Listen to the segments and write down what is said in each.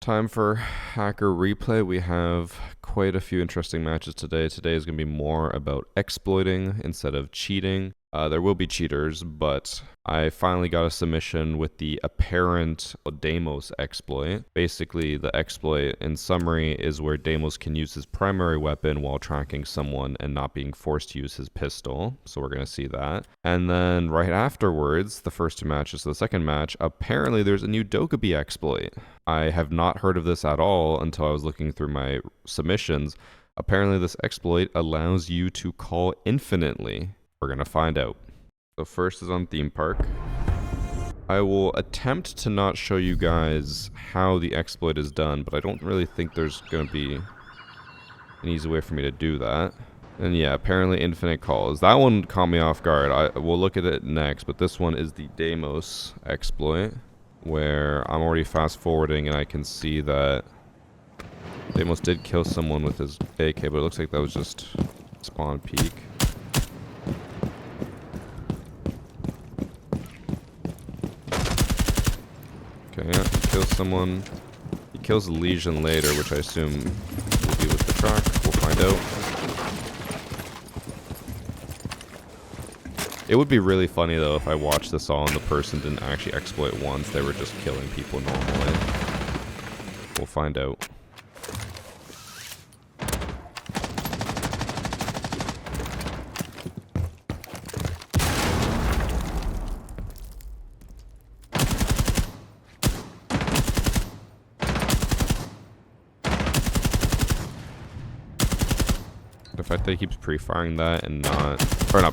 Time for hacker replay. We have quite a few interesting matches today. Today is going to be more about exploiting instead of cheating. There will be cheaters, but I finally got a submission with the apparent Deimos exploit. Basically, the exploit, in summary, is where Deimos can use his primary weapon while tracking someone and not being forced to use his pistol. So we're going to see that. And then right afterwards, the first two matches, the second match, apparently there's a new Dokkaebi exploit. I have not heard of this at all until I was looking through my submissions. Apparently this exploit allows you to call infinitely. We're going to find out. So first is on theme park. I will attempt to not show you guys how the exploit is done, but I don't really think there's going to be an easy way for me to do that. And yeah, apparently infinite calls. That one caught me off guard. We'll look at it next, but this one is the Deimos exploit, where I'm already fast forwarding and I can see that Deimos did kill someone with his AK, but it looks like that was just spawn peek. Okay, yeah, he kills someone. He kills a Legion later, which I assume will be with the track. We'll find out. It would be really funny though if I watched this all and the person didn't actually exploit once. They were just killing people normally. We'll find out. The fact that he keeps pre-firing that and not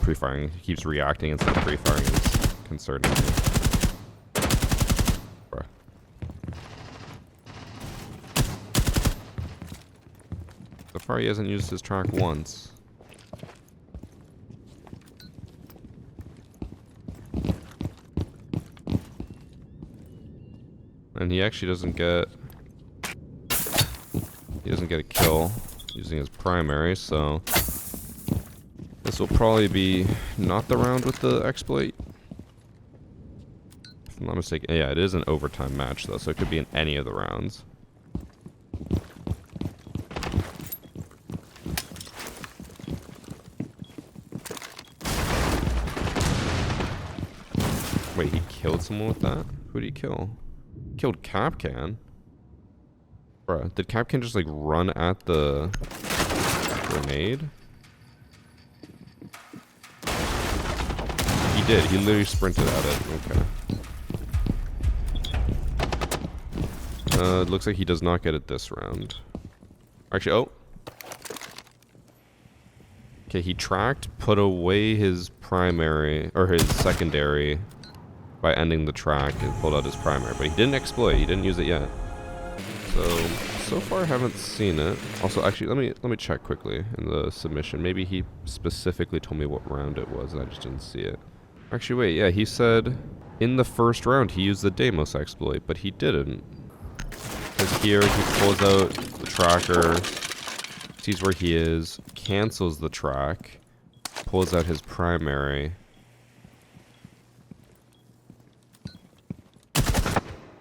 pre-firing, he keeps reacting instead of pre-firing is concerning me. Bruh. So far he hasn't used his track once. And he actually doesn't get a kill using his primary, so this will probably be not the round with the exploit. If I'm not mistaken. Yeah, it is an overtime match though, so it could be in any of the rounds. Wait, he killed someone with that? Who did he kill? He killed Capcan. Bruh, did Capcan just like run at the grenade? He did. He literally sprinted at it. Okay. It looks like he does not get it this round. Actually, oh. Okay, he tracked, put away his primary, or his secondary by ending the track and pulled out his primary. But he didn't exploit. He didn't use it yet. So far I haven't seen it. Also, actually, let me check quickly in the submission. Maybe he specifically told me what round it was and I just didn't see it. Actually, wait, yeah, he said in the first round he used the Deimos exploit, but he didn't. Because here he pulls out the tracker, sees where he is, cancels the track, pulls out his primary,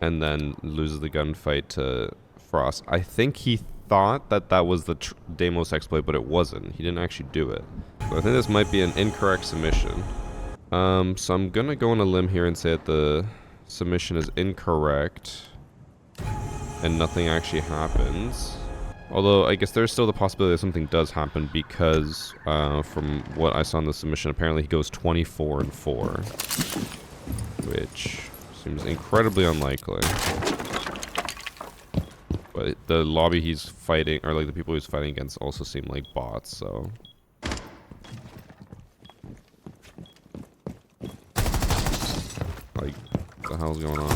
and then loses the gunfight to Frost. I think he thought that that was the Deimos exploit, but it wasn't. He didn't actually do it. So I think this might be an incorrect submission. So I'm gonna go on a limb here and say that the submission is incorrect and nothing actually happens. Although I guess there's still the possibility that something does happen because from what I saw in the submission, apparently he goes 24-4, which seems incredibly unlikely. But the lobby he's fighting, or like the people he's fighting against, also seem like bots, so. Like, what the hell's going on?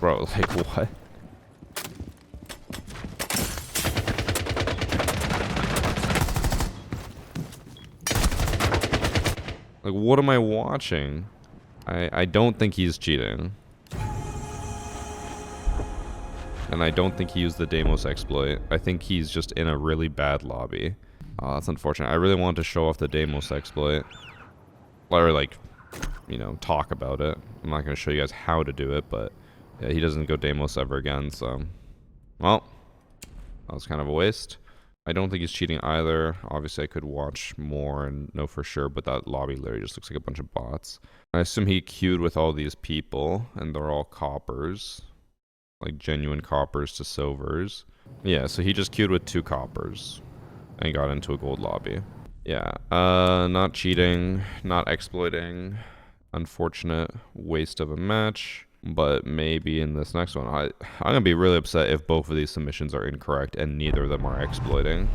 Bro, like, what? Like, what am I watching? I don't think he's cheating. And I don't think he used the Deimos exploit. I think he's just in a really bad lobby. Oh, that's unfortunate. I really wanted to show off the Deimos exploit. Or, like, you know, talk about it. I'm not going to show you guys how to do it, but Yeah, he doesn't go Deimos ever again, so... Well, that was kind of a waste. I don't think he's cheating either. Obviously, I could watch more and know for sure, but that lobby literally just looks like a bunch of bots. I assume he queued with all these people, and they're all coppers. Like, genuine coppers to silvers. Yeah, so he just queued with 2 coppers. And got into a gold lobby. Yeah, not cheating, not exploiting. Unfortunate waste of a match. But maybe in this next one, I'm going to be really upset if both of these submissions are incorrect and neither of them are exploiting.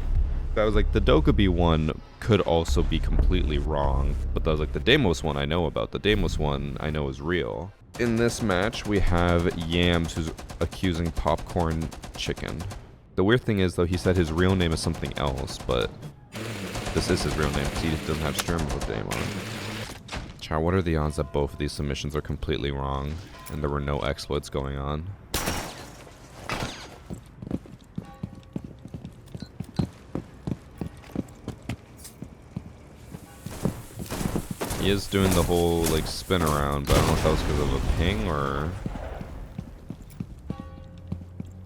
That was like, the Dokkaebi one could also be completely wrong. But that was like, the Deimos one I know about. The Deimos one I know is real. In this match, we have Yams who's accusing Popcorn Chicken. The weird thing is, though, he said his real name is something else, but this is his real name because he doesn't have stream mode name on. Chow, what are the odds that both of these submissions are completely wrong and there were no exploits going on? He is doing the whole, like, spin around, but I don't know if that was because of a ping or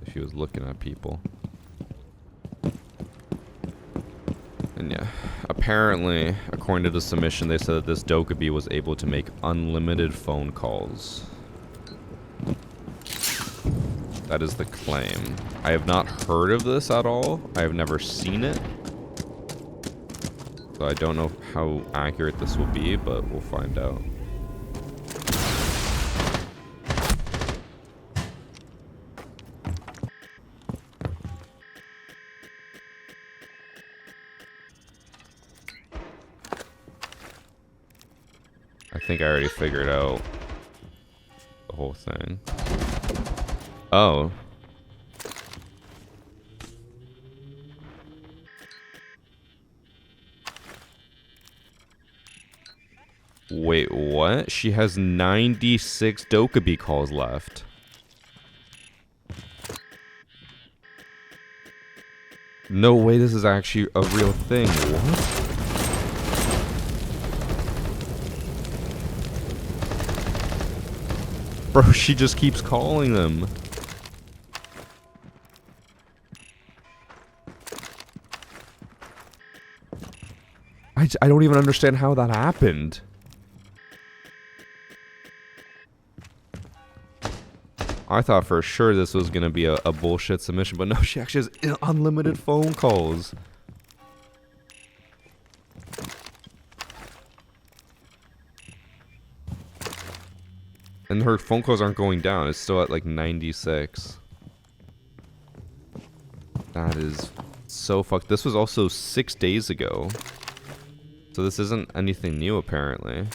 if he was looking at people. And yeah, apparently, according to the submission, they said that this Dokkaebi was able to make unlimited phone calls. That is the claim. I have not heard of this at all. I have never seen it. So I don't know how accurate this will be, but we'll find out. I think I already figured out the whole thing. Oh. Wait, what? She has 96 Dokkaebi calls left. No way this is actually a real thing. What? Bro, she just keeps calling them. I don't even understand how that happened. I thought for sure this was going to be a bullshit submission, but no, she actually has unlimited phone calls. And her phone calls aren't going down. It's still at like 96. That is so fucked. This was also 6 days ago. So this isn't anything new, apparently.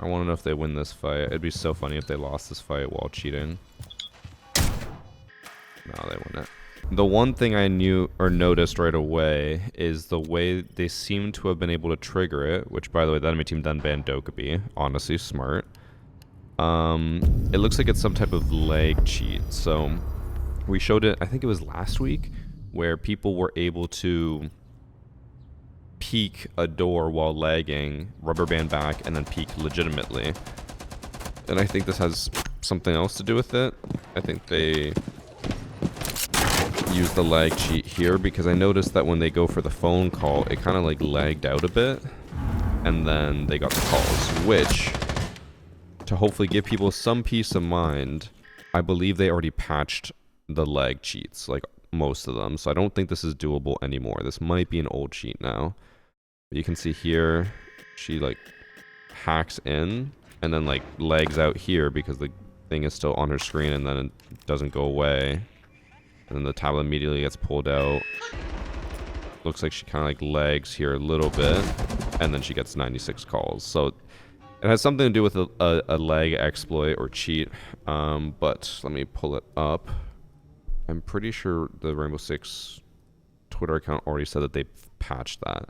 I want to know if they win this fight. It'd be so funny if they lost this fight while cheating. No, they win it. The one thing I knew or noticed right away is the way they seem to have been able to trigger it, which, by the way, the enemy team done banned Dokkaebi. Honestly, smart. It looks like it's some type of lag cheat. So we showed it, I think it was last week, where people were able to peek a door while lagging, rubber band back, and then peek legitimately. And I think this has something else to do with it. I think they use the lag cheat here because I noticed that when they go for the phone call, it kind of like lagged out a bit, and then they got the calls, which, to hopefully give people some peace of mind, I believe they already patched the lag cheats, like most of them, so I don't think this is doable anymore. This might be an old cheat now. But you can see here, she like hacks in and then like lags out here because the thing is still on her screen, and then it doesn't go away. And then the tablet immediately gets pulled out. Looks like she kind of like lags here a little bit, and then she gets 96 calls. So it has something to do with a lag exploit or cheat. But let me pull it up. I'm pretty sure the Rainbow Six Twitter account already said that they patched that.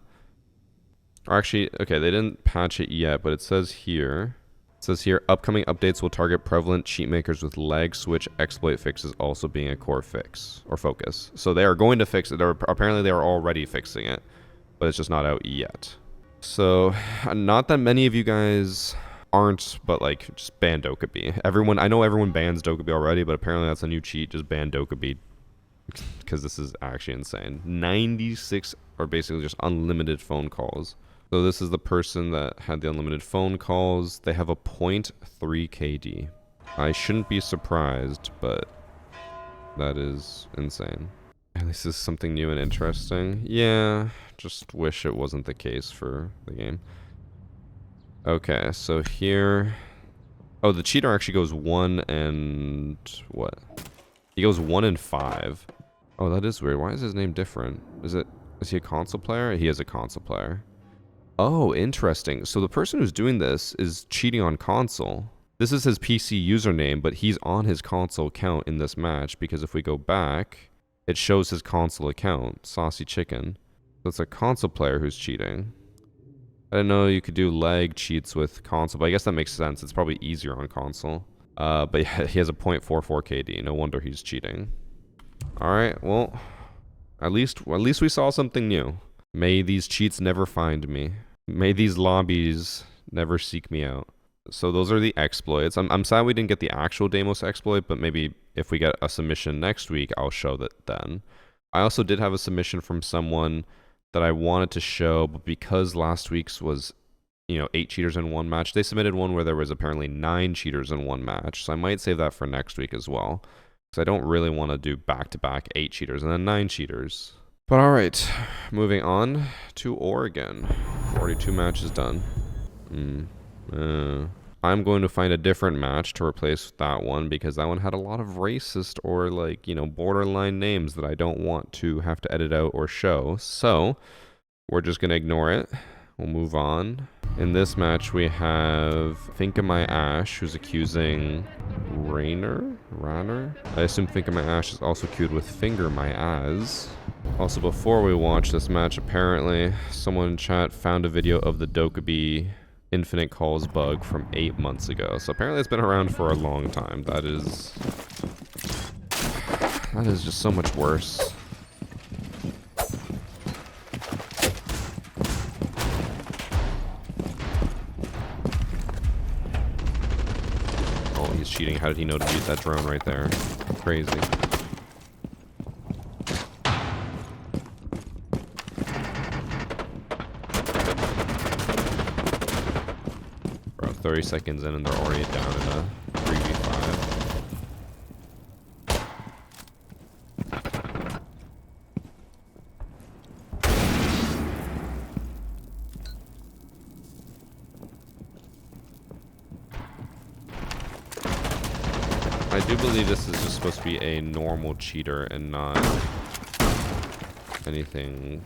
Or actually, okay, they didn't patch it yet, but it says here It says here, upcoming updates will target prevalent cheat makers with lag switch exploit fixes also being a core fix or focus. So they are going to fix it. Apparently they are already fixing it, but it's just not out yet. So not that many of you guys aren't, but like just ban Dokkaebi. I know everyone bans Dokkaebi already, but apparently that's a new cheat. Just ban Dokkaebi because this is actually insane. 96 are basically just unlimited phone calls. So this is the person that had the unlimited phone calls. They have a 0.3 KD. I shouldn't be surprised, but that is insane. At least this is something new and interesting. Yeah, just wish it wasn't the case for the game. Okay, so here... Oh, the cheater actually goes 1 and... what? He goes 1 and 5. Oh, that is weird. Why is his name different? Is he a console player? He is a console player. Oh, interesting. So the person who's doing this is cheating on console. This is his PC username, but he's on his console account in this match, because if we go back, it shows his console account, Saucy Chicken. So it's a console player who's cheating. I didn't know you could do lag cheats with console, but I guess that makes sense. It's probably easier on console. But yeah, he has a 0.44 KD. No wonder he's cheating. Alright, well, at least we saw something new. May these cheats never find me. May these lobbies never seek me out. So those are the exploits. I'm sad we didn't get the actual Deimos exploit, but maybe if we get a submission next week, I'll show that then. I also did have a submission from someone that I wanted to show, but because last week's was, 8 cheaters in one match, they submitted one where there was apparently 9 cheaters in one match. So I might save that for next week as well, because I don't really want to do back-to-back 8 cheaters and then 9 cheaters. But alright, moving on to Oregon. 42 matches done. I'm going to find a different match to replace that one, because that one had a lot of racist or borderline names that I don't want to have to edit out or show. So we're just going to ignore it. We'll move on. In this match, we have Think of My Ash, who's accusing Rainer? I assume Think of My Ash is also queued with Finger My As. Also, before we watch this match, apparently someone in chat found a video of the Dokkaebi infinite calls bug from 8 months ago. So apparently it's been around for a long time. That is just so much worse. Oh, he's cheating. How did he know to use that drone right there? Crazy. Bro, 30 seconds in and they're already down in a 3v5. I do believe this is just supposed to be a normal cheater and not anything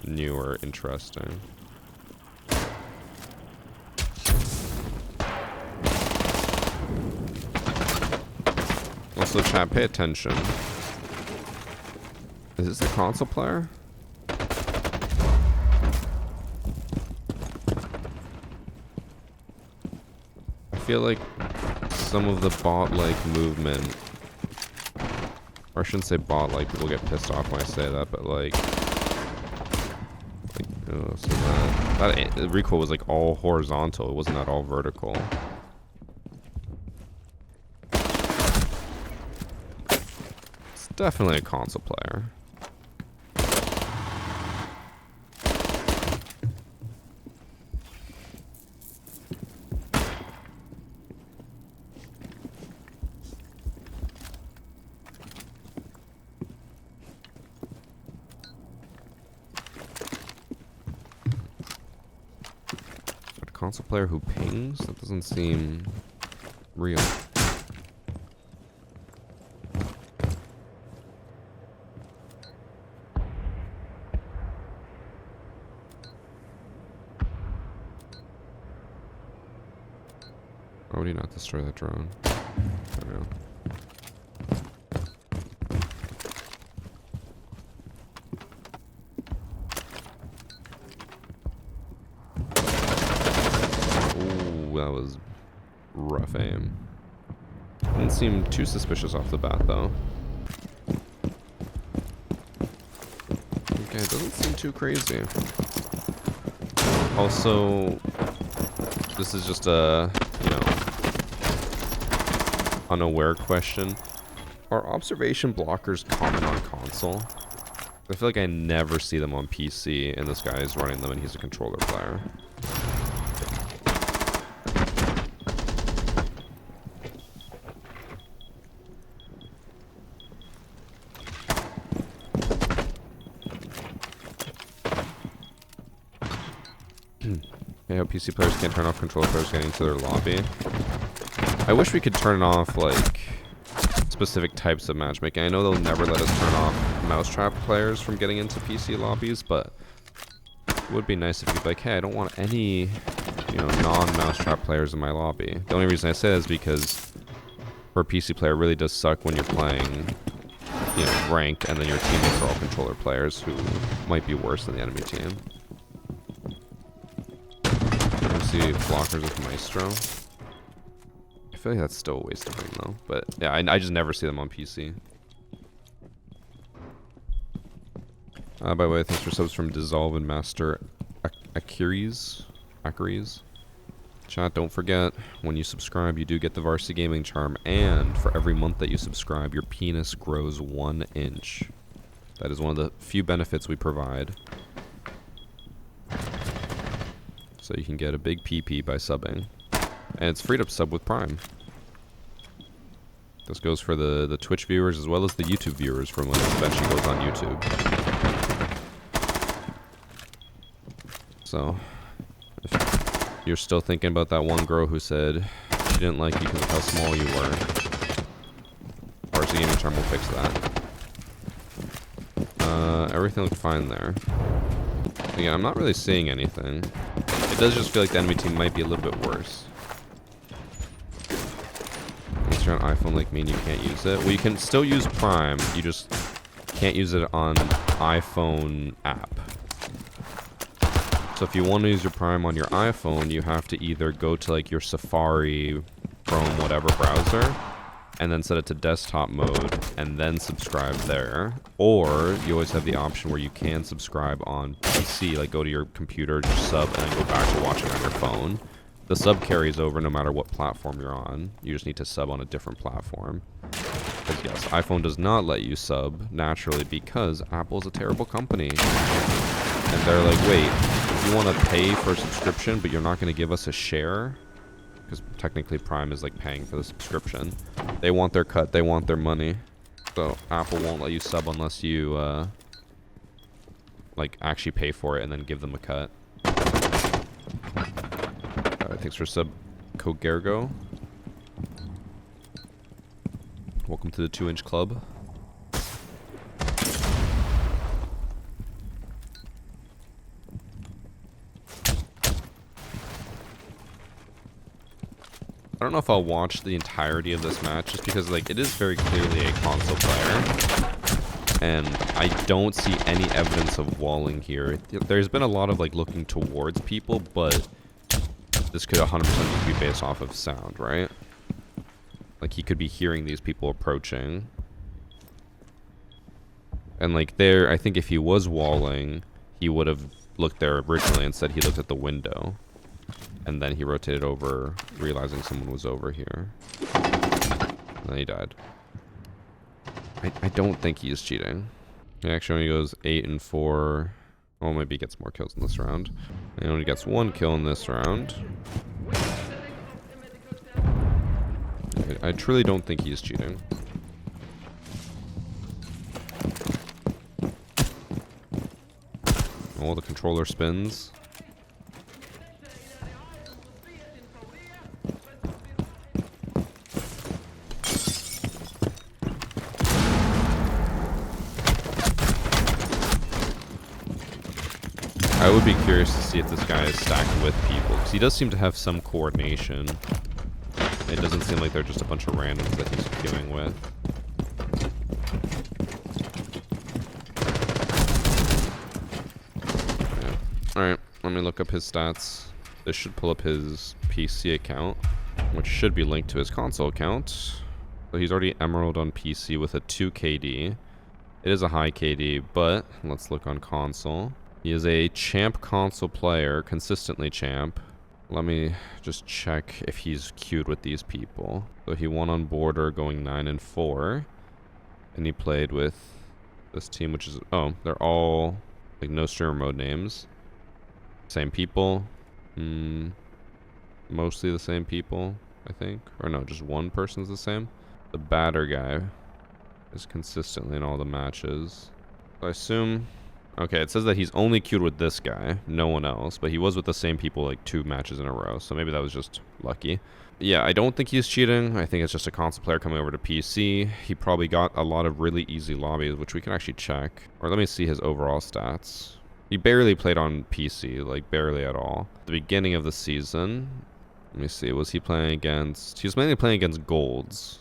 new or interesting. Also, chat, pay attention. Is this a console player? I feel like some of the bot-like movement, or I shouldn't say bot-like, people get pissed off when I say that, but oh, so that recoil was like all horizontal, it wasn't at all vertical. It's definitely a console player. Console player who pings? That doesn't seem real. Why would he not destroy that drone? There we go. That was rough aim. Didn't seem too suspicious off the bat, though. Okay, it doesn't seem too crazy. Also, this is just a, you know, unaware question. Are observation blockers common on console? I feel like I never see them on PC, and this guy is running them, and he's a controller player. I hope PC players can't turn off controller players getting into their lobby. I wish we could turn off, like, specific types of matchmaking. I know they'll never let us turn off mousetrap players from getting into PC lobbies, but it would be nice if you'd be like, hey, I don't want any, you know, non-mousetrap players in my lobby. The only reason I say that is because for a PC player, it really does suck when you're playing, you know, ranked, and then your teammates are all controller players who might be worse than the enemy team. See blockers with Maestro. I feel like that's still a waste of them though. But yeah, I just never see them on PC. By the way, thanks for subs from Dissolve and Master Akiris. Chat, don't forget, when you subscribe, you do get the VarsityGaming charm, and for every month that you subscribe, your penis grows 1 inch. That is one of the few benefits we provide. So you can get a big PP by subbing. And it's free to sub with Prime. This goes for the Twitch viewers as well as the YouTube viewers from when it eventually goes on YouTube. So, if you're still thinking about that one girl who said she didn't like you because of how small you were, VarsityGaming charm will fix that. Everything looked fine there. Again, I'm not really seeing anything. It does just feel like the enemy team might be a little bit worse. Unless you're on iPhone like me and you can't use it. Well, you can still use Prime. You just can't use it on iPhone app. So if you want to use your Prime on your iPhone, you have to either go to like your Safari, Chrome, whatever browser, and then set it to desktop mode, and then subscribe there. Or you always have the option where you can subscribe on PC, like go to your computer, just sub, and then go back to watching on your phone. The sub carries over no matter what platform you're on. You just need to sub on a different platform. Because yes, iPhone does not let you sub naturally because Apple's a terrible company. And they're like, wait, if you want to pay for a subscription, but you're not going to give us a share? Because technically Prime is like paying for the subscription. They want their cut, they want their money. So Apple won't let you sub unless you like actually pay for it and then give them a cut. Thanks for sub, Kogergo. Welcome to the 2-inch club. I don't know if I'll watch the entirety of this match, just because like it is very clearly a console player, and I don't see any evidence of walling here. There's been a lot of like looking towards people, but this could 100% be based off of sound, right? Like he could be hearing these people approaching, and like there, I think if he was walling, he would have looked there originally. Instead, he looked at the window. And then he rotated over, realizing someone was over here. And then he died. I don't think he is cheating. He actually only goes 8 and 4. Well, maybe he gets more kills in this round. He only gets 1 kill in this round. I truly don't think he is cheating. Oh, the controller spins. I would be curious to see if this guy is stacked with people, because he does seem to have some coordination. It doesn't seem like they're just a bunch of randoms that he's queuing with. Yeah. Alright, let me look up his stats. This should pull up his PC account. which should be linked to his console account. So he's already Emerald on PC with a 2 KD. It is a high KD, but let's look on console. He is a champ console player, consistently champ. Let me just check if he's queued with these people. So he won on border going 9-4. And he played with this team, which is... Oh, they're all like no streamer mode names. Same people. Mostly the same people, I think. Or no, just one person's the same. The batter guy is consistently in all the matches. So I assume... Okay, it says that he's only queued with this guy, no one else, but he was with the same people like 2 matches in a row, so maybe that was just lucky. Yeah, I don't think he's cheating. I think it's just a console player coming over to PC. He probably got a lot of really easy lobbies, which we can actually check. Or let me see his overall stats. He barely played on PC, like barely at all. At the beginning of the season, let me see, was he playing against... He was mainly playing against golds.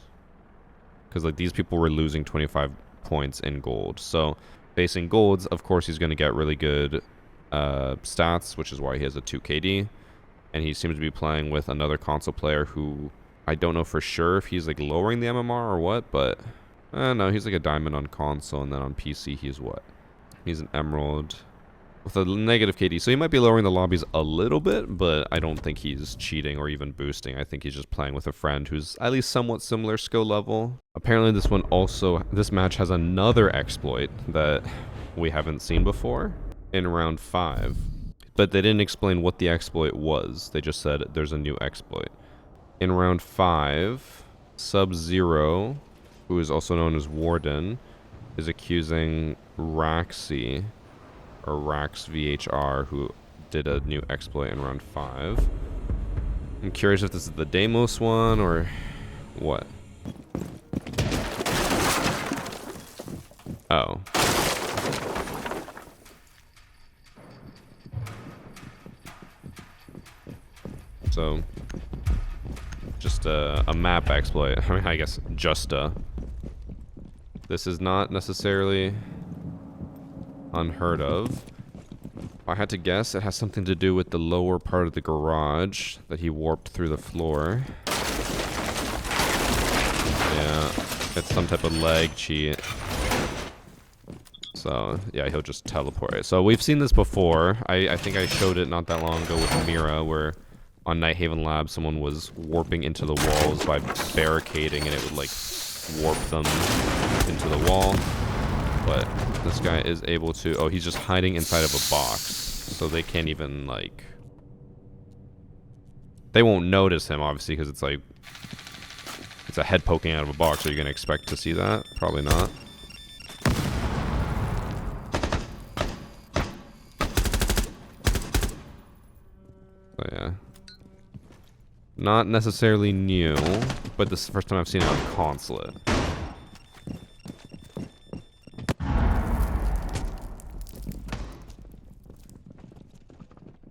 Because like these people were losing 25 points in gold, so... Facing golds, of course, he's going to get really good stats, which is why he has a 2 KD. And he seems to be playing with another console player who I don't know for sure if he's like lowering the MMR or what, but no, he's like a diamond on console, and then on PC he's what? He's an emerald with a negative KD. So he might be lowering the lobbies a little bit, but I don't think he's cheating or even boosting. I think he's just playing with a friend who's at least somewhat similar skill level. Apparently this match has another exploit that we haven't seen before in round 5. But they didn't explain what the exploit was. They just said there's a new exploit. In round 5, Sub-Zero, who is also known as Warden, is accusing Raxi, or Rax VHR, who did a new exploit in round 5. I'm curious if this is the Deimos one or what. Oh. So, just a map exploit. I mean, I guess just a. This is not necessarily unheard of. If I had to guess, it has something to do with the lower part of the garage that he warped through the floor. Yeah, it's some type of lag cheat. So, yeah, he'll just teleport. So we've seen this before. I think I showed it not that long ago with Mira, where on Night Haven Lab someone was warping into the walls by barricading, and it would like warp them into the wall. But this guy is able to... Oh, he's just hiding inside of a box. So they can't even, like... They won't notice him, obviously, because it's like... It's a head poking out of a box. Are you going to expect to see that? Probably not. So, yeah. Not necessarily new, but this is the first time I've seen it on Consulate.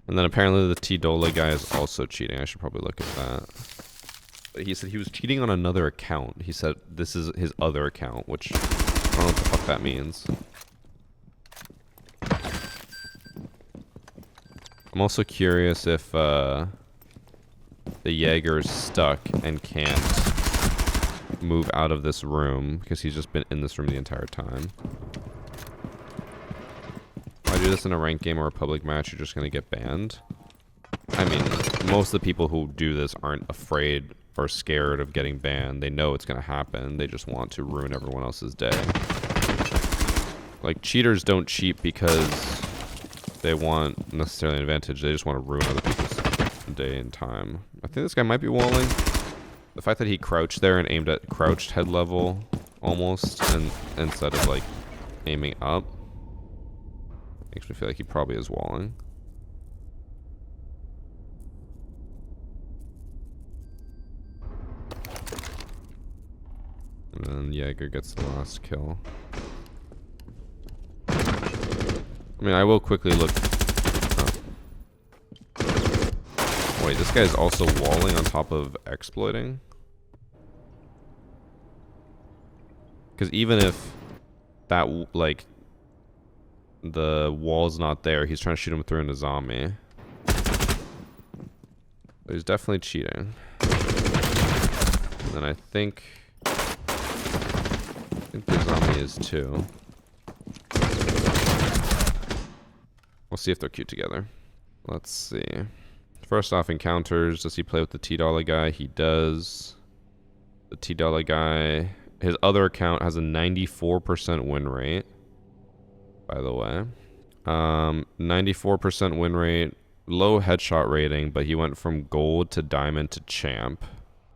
And then apparently the T-Dola guy is also cheating. I should probably look at that. But he said he was cheating on another account. He said this is his other account, which I don't know what the fuck that means. I'm also curious if the Jaeger is stuck and can't move out of this room because he's just been in this room the entire time. If I do this in a ranked game or a public match, you're just going to get banned. I mean, most of the people who do this aren't afraid or scared of getting banned. They know it's going to happen. They just want to ruin everyone else's day. Like, cheaters don't cheat because they want necessarily an advantage. They just want to ruin other people's day and time. I think this guy might be walling. The fact that he crouched there and aimed at crouched head level almost, and instead of like aiming up, makes me feel like he probably is walling. And then Jaeger gets the last kill. I mean, I will quickly look. Oh. Wait, this guy's also walling on top of exploiting? Because even if that, like, the wall's not there, he's trying to shoot him through into zombie. But he's definitely cheating. And then I think the zombie is too. We'll see if they're cute together. Let's see. First off, encounters. Does he play with the T-Dollar guy? He does. The T-Dollar guy, his other account has a 94% win rate, by the way. 94% win rate, low headshot rating, but he went from gold to diamond to champ.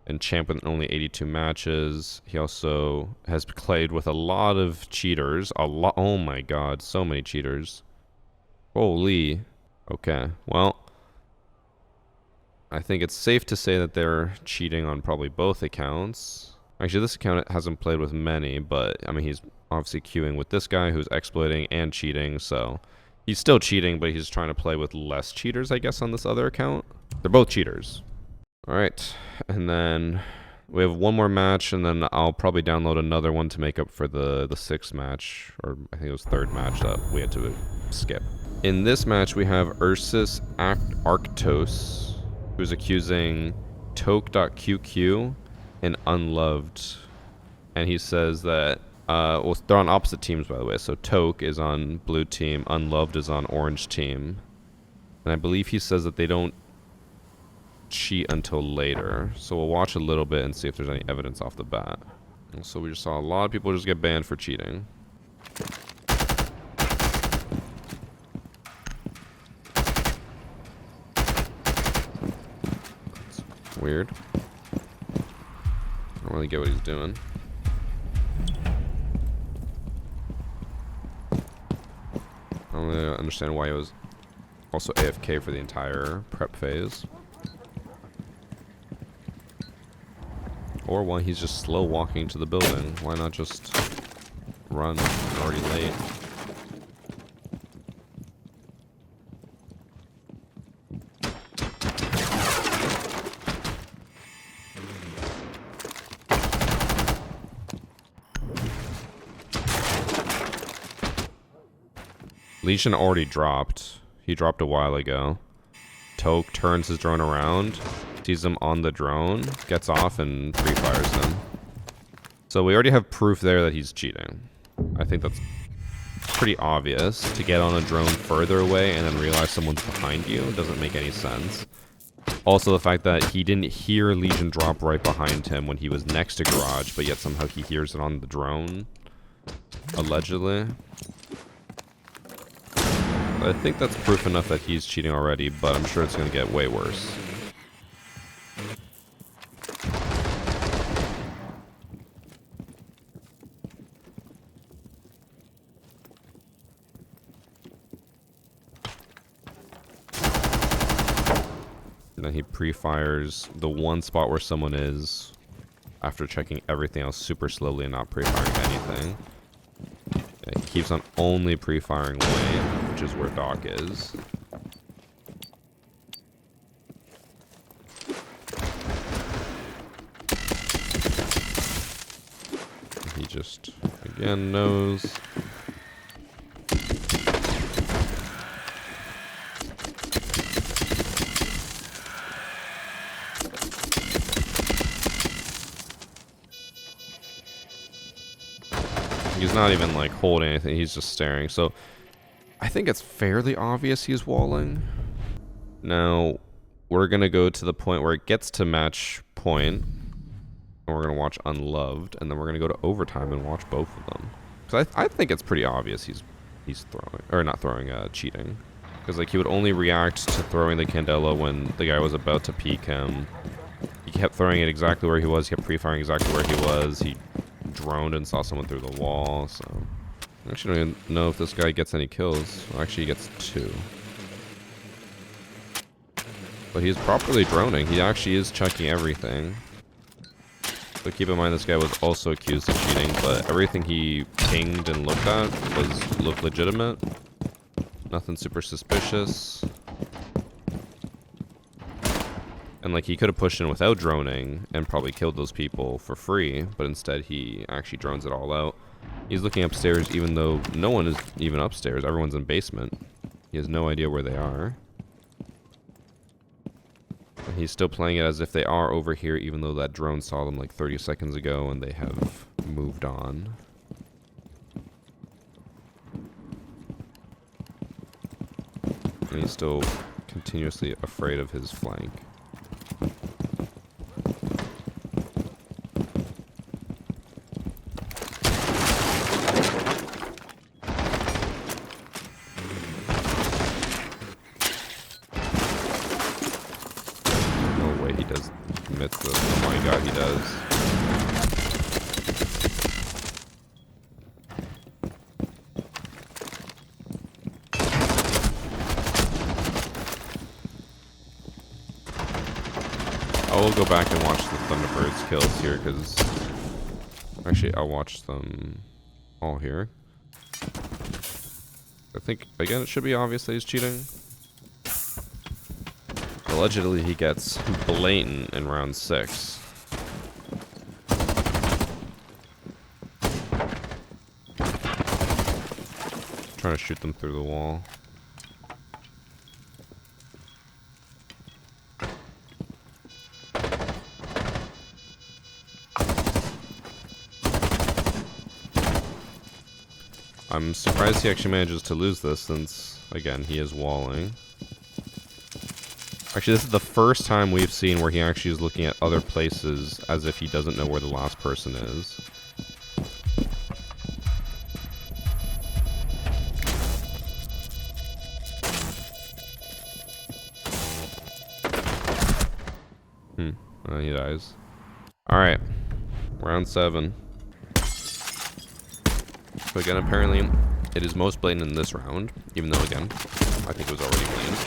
And champ with only 82 matches. He also has played with a lot of cheaters. Oh my god, so many cheaters. Holy. Okay, well, I think it's safe to say that they're cheating on probably both accounts. Actually, this account hasn't played with many, but I mean, he's obviously queuing with this guy who's exploiting and cheating, so he's still cheating, but he's trying to play with less cheaters, I guess, on this other account. They're both cheaters. Alright, and then we have one more match, and then I'll probably download another one to make up for the sixth match, or I think it was third match that we had to skip. In this match, we have Ursus Arctos, who's accusing Toke.qq and Unloved. And he says that, well, they're on opposite teams, by the way. So Toke is on blue team, Unloved is on orange team. And I believe he says that they don't cheat until later. So we'll watch a little bit and see if there's any evidence off the bat. And so we just saw a lot of people just get banned for cheating. Weird. I don't really get what he's doing. I don't really understand why he was also AFK for the entire prep phase. Or why he's just slow walking to the building. Why not just run? You're already late. Legion already dropped. He dropped a while ago. Toke turns his drone around, sees him on the drone, gets off, and pre-fires him. So we already have proof there that he's cheating. I think that's pretty obvious. To get on a drone further away and then realize someone's behind you doesn't make any sense. Also, the fact that he didn't hear Legion drop right behind him when he was next to Garage, but yet somehow he hears it on the drone. Allegedly. I think that's proof enough that he's cheating already, but I'm sure it's going to get way worse. And then he pre-fires the one spot where someone is after checking everything else super slowly and not pre-firing anything. He keeps on only pre-firing lane, which is where Doc is. He just, again, knows. He's not even like holding anything, he's just staring. So I think it's fairly obvious he's walling. Now we're gonna go to the point where it gets to match point, and we're gonna watch Unloved, and then we're gonna go to overtime and watch both of them. Because I think it's pretty obvious he's throwing, or not throwing, cheating. Because like he would only react to throwing the Candela when the guy was about to peek him. He kept throwing it exactly where he was, he kept pre-firing exactly where he was. He droned and saw someone through the wall, so I actually don't even know if this guy gets any kills. Well, actually he gets 2. But he's properly droning. He actually is checking everything. But keep in mind this guy was also accused of cheating, but everything he pinged and looked at looked legitimate. Nothing super suspicious. And like he could have pushed in without droning and probably killed those people for free, but instead he actually drones it all out. He's looking upstairs even though no one is even upstairs. Everyone's in basement. He has no idea where they are. He's still playing it as if they are over here, even though that drone saw them like 30 seconds ago and they have moved on. And he's still continuously afraid of his flank. Oh my god, he does. I will go back and watch the Thunderbirds kills here, because... Actually, I'll watch them all here. I think, again, it should be obvious that he's cheating. Allegedly, he gets blatant in round 6. Trying to shoot them through the wall. I'm surprised he actually manages to lose this since, again, he is walling. Actually, this is the first time we've seen where he actually is looking at other places as if he doesn't know where the last person is. He dies. Alright. Round 7. So again, apparently, it is most blatant in this round, even though, again, I think it was already blatant.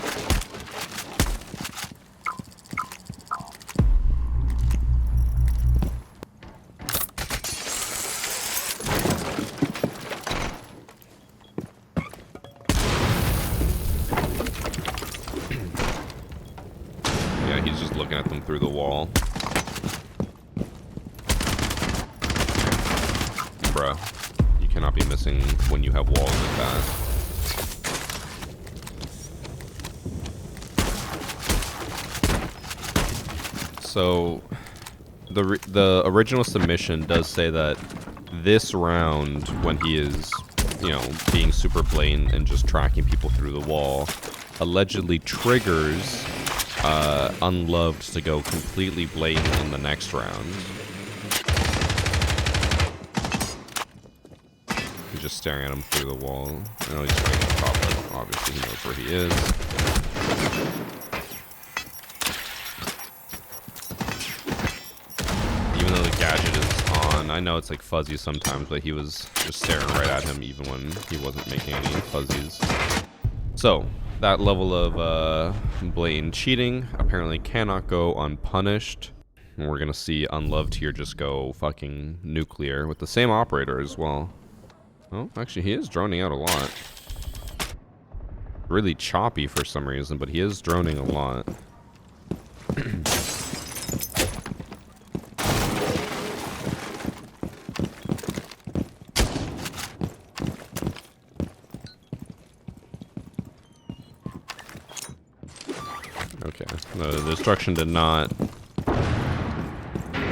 He's just looking at them through the wall. Bruh. You cannot be missing when you have walls like that. So, the original submission does say that this round, when he is, you know, being super blatant and just tracking people through the wall, allegedly triggers Unloved to go completely blatant in the next round. He's just staring at him through the wall. I know he's trying to top it. Obviously he knows where he is. Even though the gadget is on, I know it's like fuzzy sometimes, but he was just staring right at him even when he wasn't making any fuzzies. So, that level of blatant cheating apparently cannot go unpunished. And we're gonna see Unloved here just go fucking nuclear with the same operator as well. Oh, actually he is droning out a lot. Really choppy for some reason, but he is droning a lot. Okay, the destruction did not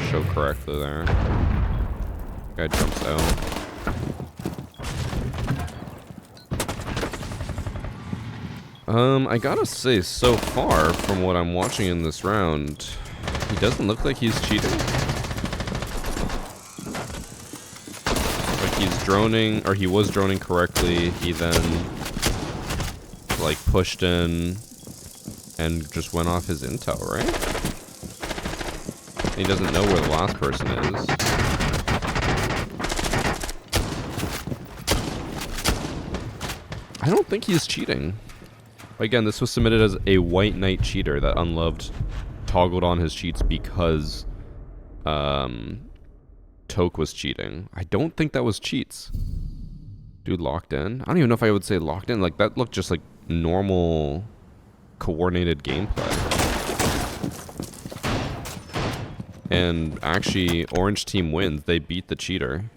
show correctly there. Guy jumps out. I gotta say, so far, from what I'm watching in this round, he doesn't look like he's cheating. Like he's droning, or he was droning correctly, he then, like, pushed in and just went off his intel, right? He doesn't know where the last person is. I don't think he's cheating. Again, this was submitted as a White Knight cheater that Unloved toggled on his cheats because Toke was cheating. I don't think that was cheats. Dude locked in? I don't even know if I would say locked in. Like, that looked just like normal coordinated gameplay. And actually, Orange Team wins. They beat the cheater.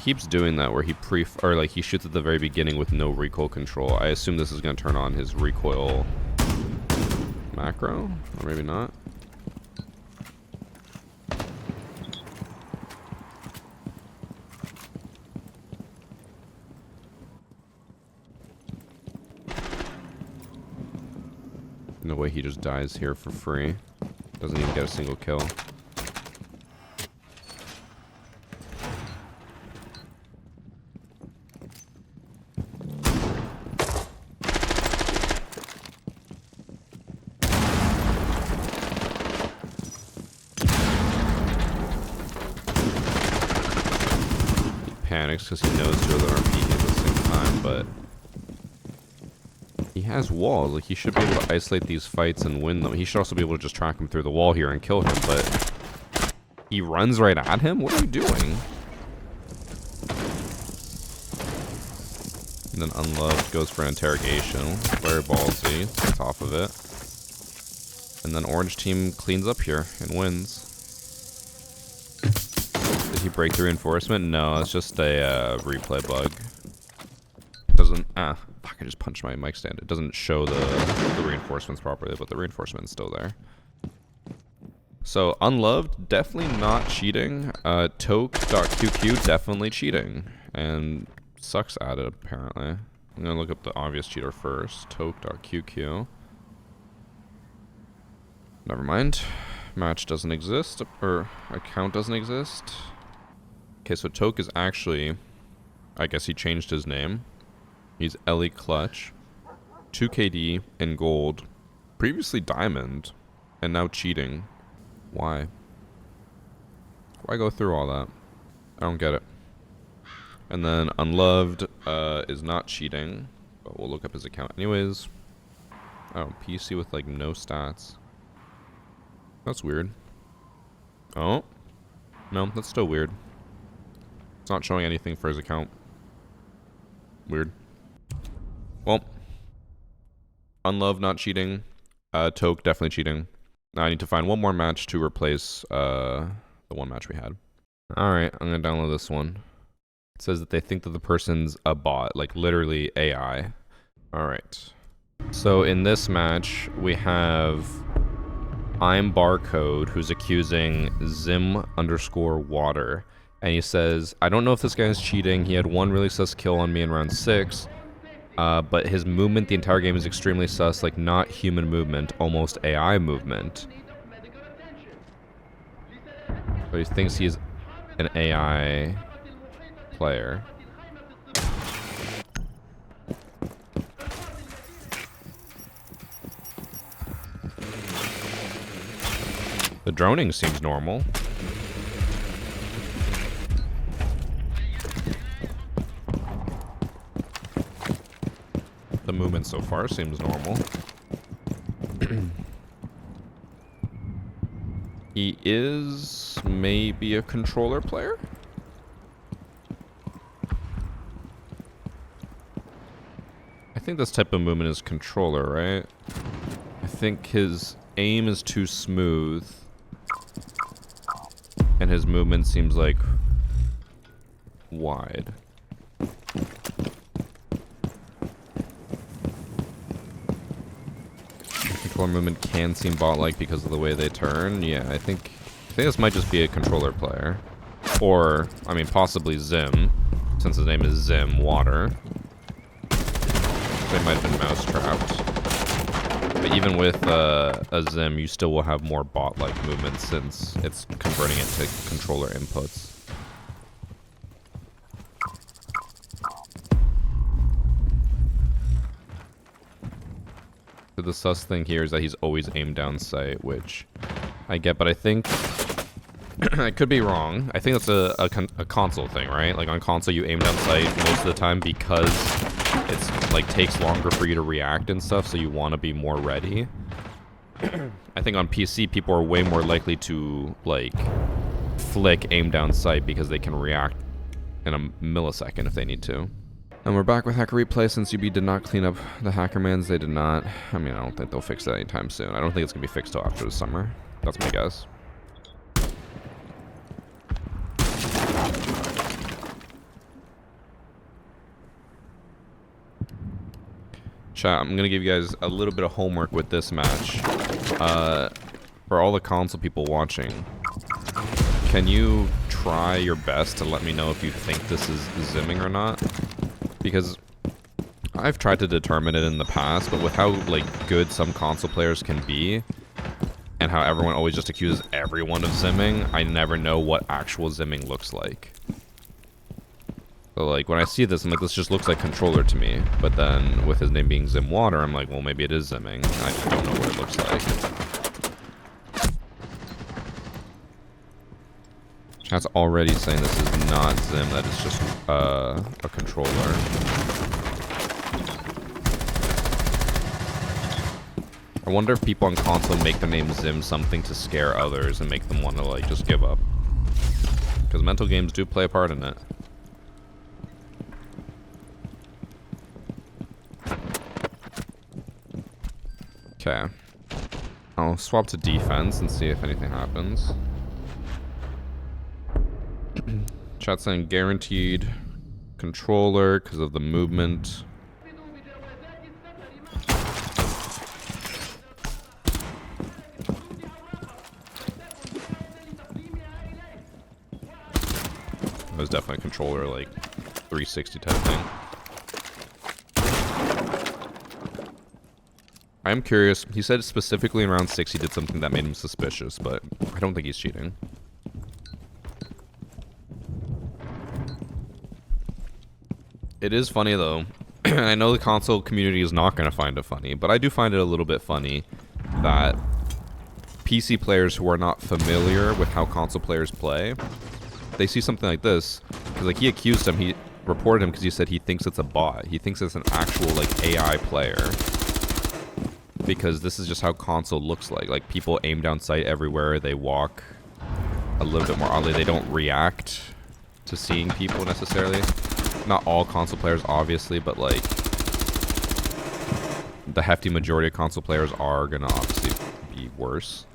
keeps doing that where he he shoots at the very beginning with no recoil control. I assume this is going to turn on his recoil macro, or maybe not. No way he just dies here for free. Doesn't even get a single kill. Panics because he knows two of them are peeking at the same time, but he has walls. Like, he should be able to isolate these fights and win them. He should also be able to just track him through the wall here and kill him, but he runs right at him? What are you doing? And then Unloved goes for interrogation. Very ballsy. Gets off of it. And then Orange team cleans up here and wins. Did he break the reinforcement? No, it's just a replay bug. Doesn't... fuck, I just punched my mic stand. It doesn't show the reinforcements properly, but the reinforcement's still there. So, Unloved, definitely not cheating. Toke.qq, definitely cheating. And sucks at it, apparently. I'm gonna look up the obvious cheater first. Toke.qq. Never mind. Match doesn't exist, or account doesn't exist. Okay, so Toke is actually... I guess he changed his name. He's Ellie Clutch. 2KD in gold. Previously diamond. And now cheating. Why? Why go through all that? I don't get it. And then Unloved is not cheating. But we'll look up his account anyways. Oh, PC with like no stats. That's weird. Oh. No, that's still weird. It's not showing anything for his account. Weird. Well. Unloved not cheating. Toke definitely cheating. Now I need to find one more match to replace the one match we had. Alright, I'm gonna download this one. It says that they think that the person's a bot, like literally AI. Alright. So in this match, we have I'm Barcode, who's accusing Zim_water. And he says, I don't know if this guy is cheating. He had one really sus kill on me in round 6. But his movement the entire game is extremely sus, like not human movement, almost AI movement. So he thinks he's an AI player. The droning seems normal. The movement so far seems normal. He is maybe a controller player? I think this type of movement is controller, right? I think his aim is too smooth. And his movement seems like wide. Controller movement can seem bot-like because of the way they turn. Yeah, I think this might just be a controller player. Or, I mean, possibly Zim, since his name is Zim Water. They might have been mouse-trapped. But even with a Zim, you still will have more bot-like movements since it's converting it to controller inputs. So the sus thing here is that he's always aimed down sight, which I get, but I think I could be wrong. I think that's a console thing, right? Like on console, you aim down sight most of the time because it's like takes longer for you to react and stuff, so you want to be more ready. I think on PC, people are way more likely to like flick aim down sight because they can react in a millisecond if they need to. And we're back with Hacker Replay. Since UB did not clean up the Hackermans, they did not. I mean, I don't think they'll fix it anytime soon. I don't think it's gonna be fixed till after the summer. That's my guess. Chat, I'm gonna give you guys a little bit of homework with this match. For all the console people watching, can you try your best to let me know if you think this is zimming or not? Because I've tried to determine it in the past, but with how like good some console players can be, and how everyone always just accuses everyone of zimming, I never know what actual zimming looks like. So like when I see this, I'm like, this just looks like controller to me. But then with his name being Zim Water, I'm like, well, maybe it is zimming. I just don't know what it looks like. Chat's already saying this is not Zim, that it's just a controller. I wonder if people on console make their name Zim something to scare others and make them want to like just give up. Because mental games do play a part in it. Okay. I'll swap to defense and see if anything happens. Chat saying guaranteed controller because of the movement. It was definitely a controller, like 360 type thing. I'm curious. He said specifically in round 6 he did something that made him suspicious, but I don't think he's cheating. It is funny though. I know the console community is not going to find it funny, but I do find it a little bit funny that PC players who are not familiar with how console players play, they see something like this, because like he accused him, he reported him because he said he thinks it's a bot. He thinks it's an actual like AI player. Because this is just how console looks like. Like, people aim down sight everywhere. They walk a little bit more oddly. They don't react to seeing people necessarily. Not all console players, obviously, but, like, the hefty majority of console players are going to obviously be worse.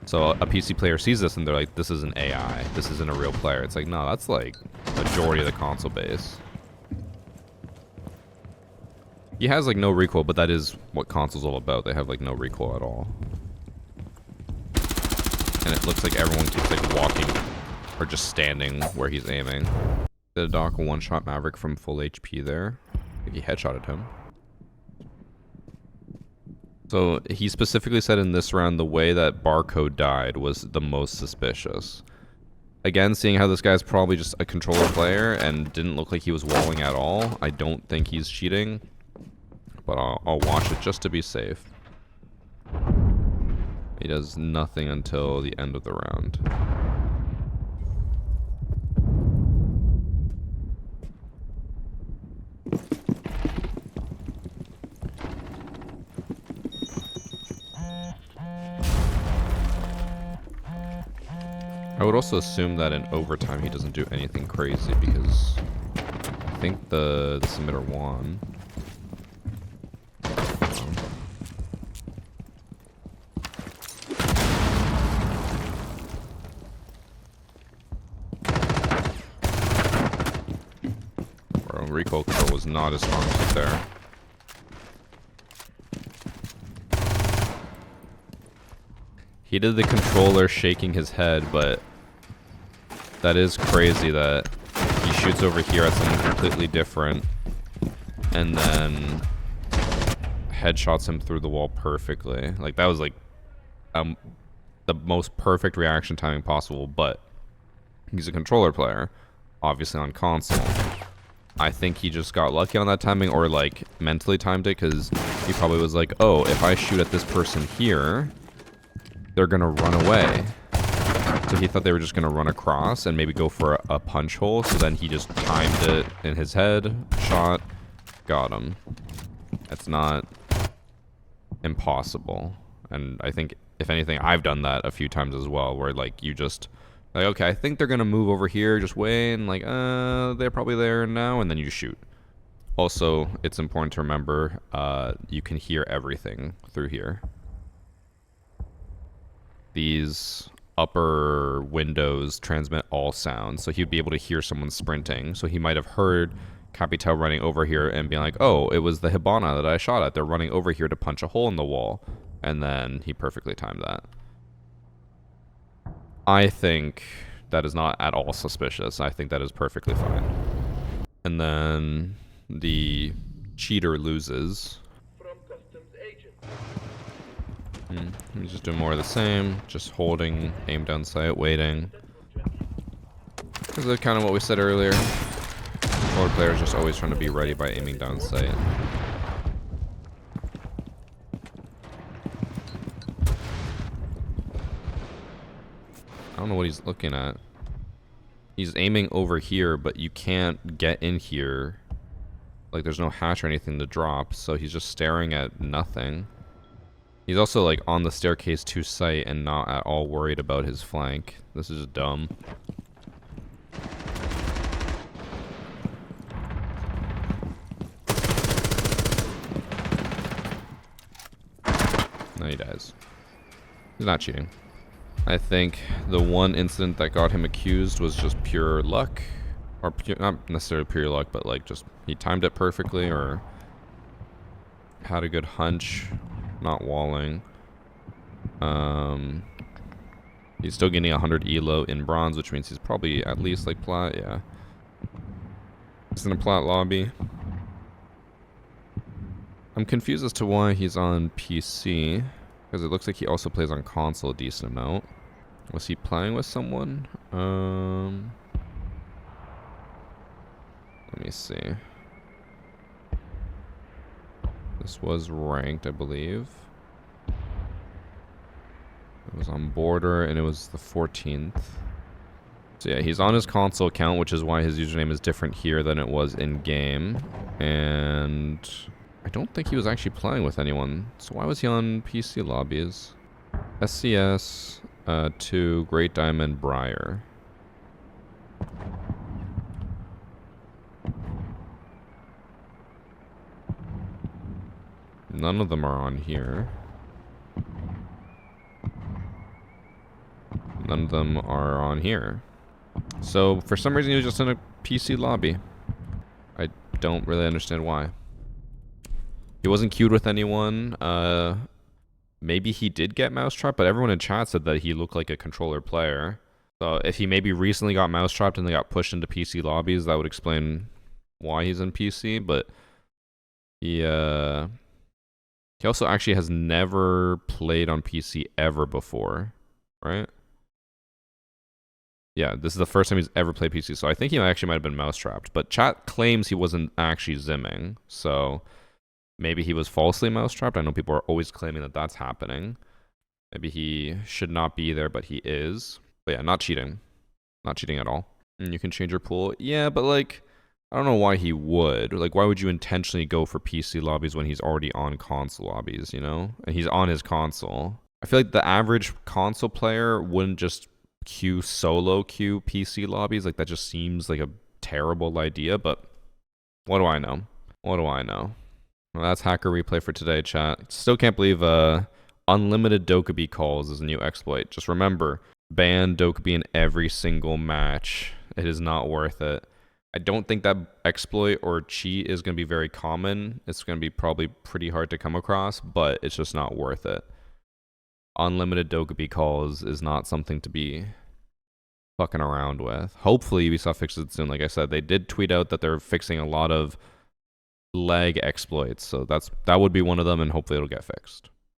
So a PC player sees this and they're like, this is an AI. This isn't a real player. It's like, no, that's, like, majority of the console base. He has, like, no recoil, but that is what console's all about. They have, like, no recoil at all. And it looks like everyone keeps, like, walking or just standing where he's aiming. Did Doc one-shot Maverick from full HP there? I think he headshotted him. So, he specifically said in this round the way that Barcode died was the most suspicious. Again, seeing how this guy's probably just a controller player and didn't look like he was walling at all, I don't think he's cheating. But I'll watch it just to be safe. He does nothing until the end of the round. I would also assume that in overtime he doesn't do anything crazy because I think the submitter won. Recoil control was not as strong as there. He did the controller shaking his head, but that is crazy that he shoots over here at someone completely different and then headshots him through the wall perfectly. Like, that was like the most perfect reaction timing possible, but he's a controller player, obviously on console. I think he just got lucky on that timing, or like mentally timed it, because he probably was like, oh, if I shoot at this person here, they're gonna run away. So he thought they were just gonna run across and maybe go for a punch hole, so then he just timed it in his head, shot, got him. That's not impossible. And I think, if anything, I've done that a few times as well, where like you just like, okay, I think they're gonna move over here, just wait, and like, they're probably there now, and then you shoot. Also, it's important to remember, you can hear everything through here. These upper windows transmit all sounds, so he'd be able to hear someone sprinting. So he might have heard Capitao running over here and being like, oh, it was the Hibana that I shot at. They're running over here to punch a hole in the wall. And then he perfectly timed that. I think that is not at all suspicious. I think that is perfectly fine. And then the cheater loses. He's just doing more of the same. Just holding, aim down sight, waiting. This is kind of what we said earlier. Forward players just always trying to be ready by aiming down sight. I don't know what he's looking at. He's aiming over here, but you can't get in here. Like, there's no hatch or anything to drop, so he's just staring at nothing. He's also, like, on the staircase to sight and not at all worried about his flank. This is just dumb. No, he dies. He's not cheating. I think the one incident that got him accused was just pure luck. Or not necessarily pure luck, but like just he timed it perfectly or had a good hunch, not walling. He's still getting 100 elo in bronze, which means he's probably at least like plat, yeah. He's in a plat lobby. I'm confused as to why he's on PC, because it looks like he also plays on console a decent amount. Was he playing with someone? Let me see. This was ranked, I believe. It was on border, and it was the 14th. So yeah, he's on his console account, which is why his username is different here than it was in-game. And I don't think he was actually playing with anyone. So why was he on PC lobbies? SCS, 2, Great Diamond, Briar. None of them are on here. None of them are on here. So, for some reason, he was just in a PC lobby. I don't really understand why. He wasn't queued with anyone. Maybe he did get mousetrapped, but everyone in chat said that he looked like a controller player. So, if he maybe recently got mousetrapped and they got pushed into PC lobbies, that would explain why he's in PC, but he also actually has never played on PC ever before, right? Yeah, this is the first time he's ever played PC, so I think he actually might have been mousetrapped. But chat claims he wasn't actually zimming, so maybe he was falsely mousetrapped. I know people are always claiming that that's happening. Maybe he should not be there, but he is. But yeah, not cheating. Not cheating at all. And you can change your pool. Yeah, but like, I don't know why he would. Like, why would you intentionally go for PC lobbies when he's already on console lobbies, you know? And he's on his console. I feel like the average console player wouldn't just solo queue PC lobbies. Like, that just seems like a terrible idea, but what do I know? What do I know? Well, that's Hacker Replay for today, chat. Still can't believe unlimited Dokkaebi calls is a new exploit. Just remember, ban Dokkaebi in every single match. It is not worth it. I don't think that exploit or cheat is going to be very common. It's going to be probably pretty hard to come across, but it's just not worth it. Unlimited Dokkaebi calls is not something to be fucking around with. Hopefully Ubisoft fixes it soon. Like I said, they did tweet out that they're fixing a lot of lag exploits, so that would be one of them, and hopefully it'll get fixed.